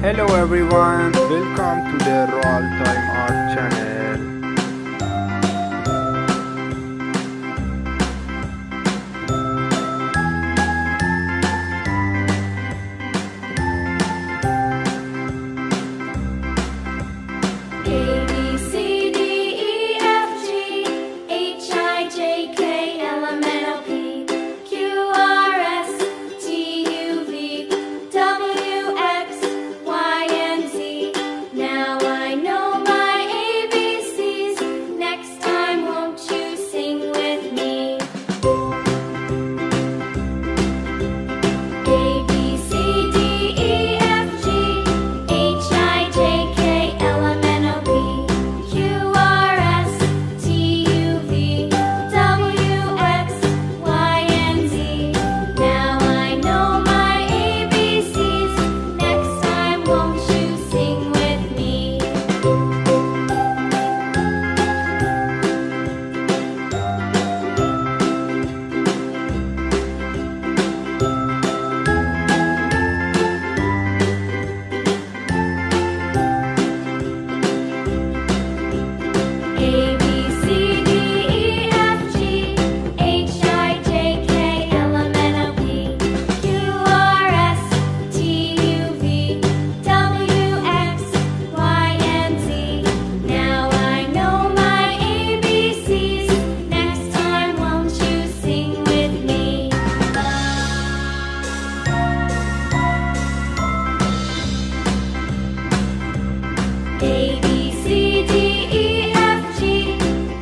Hello everyone, welcome to the RealTime Art channel. A, B, C, D, E, F, G, H, I, J, K, L, M, N, O, P, Q, R, S, T, U, V, W, X, Y, and Z. Now I know my ABCs. Next time, won't you sing with me? A, B, C, D, E, F, G, H, I, J, K, L, M, N, O, P, Q, R, S, T, U, V, W, X, Y, and Z. Now I know my ABCs. Next time, won't you sing with me? A, B, C, D, E, F, G, H, I, J, K, L, M, N, O, P, Q, R, S, T, U, V, W, X, Y, and Z. Now I know my ABCs. Next time, won't you sing with me? A, B, C, D, E, F, G,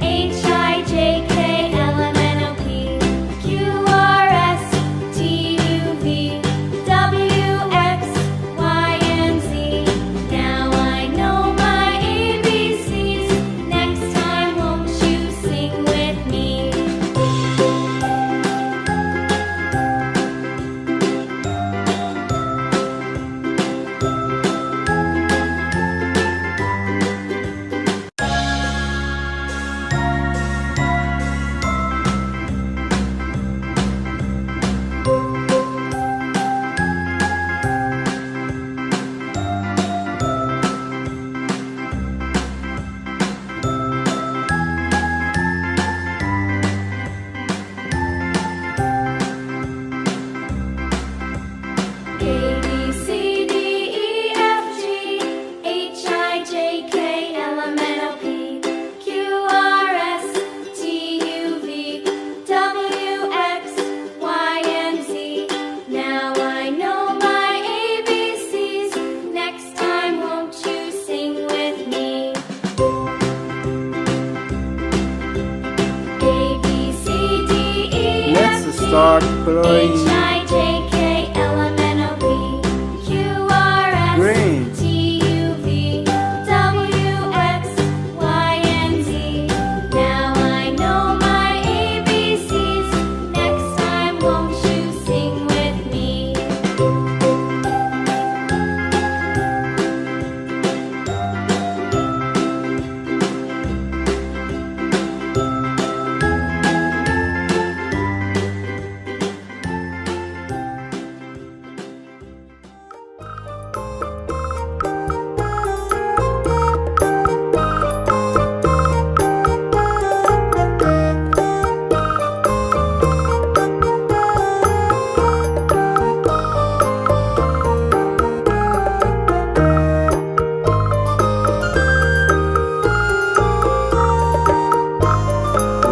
H, I, J, K, L, M, N, O, P, Q, R, S, T, U, V, W, X, Y, and Z. Now I know my ABCs. Next time, won't you sing with me? A, B, C, D, E, F, G, H, I, J, K, L, M, N, O, P, Q, R, S, T, U, V, W, X, Y, and Z. Now I know my ABCs. Next time, won't you sing with me? A, B, C, D, E, F, Let's G, start H, playing. I, J, K, L, M, N, O, P, Q, R, S, Green. T, U, V, W, X, Y, and Z. Now I know my ABCs. Next time, won't you sing with me?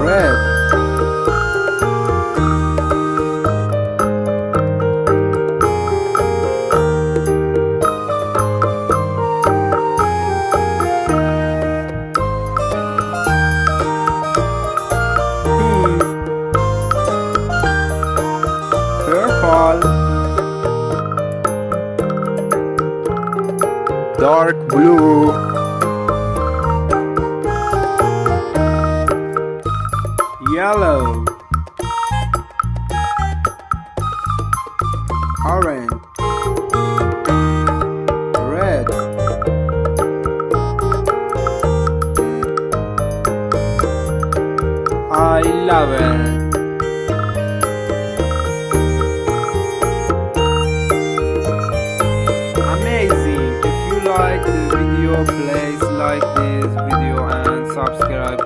Red. Pink. Purple. Dark blue. Yellow. Orange. Red. I love it. Amazing. like the video, please like this video and subscribe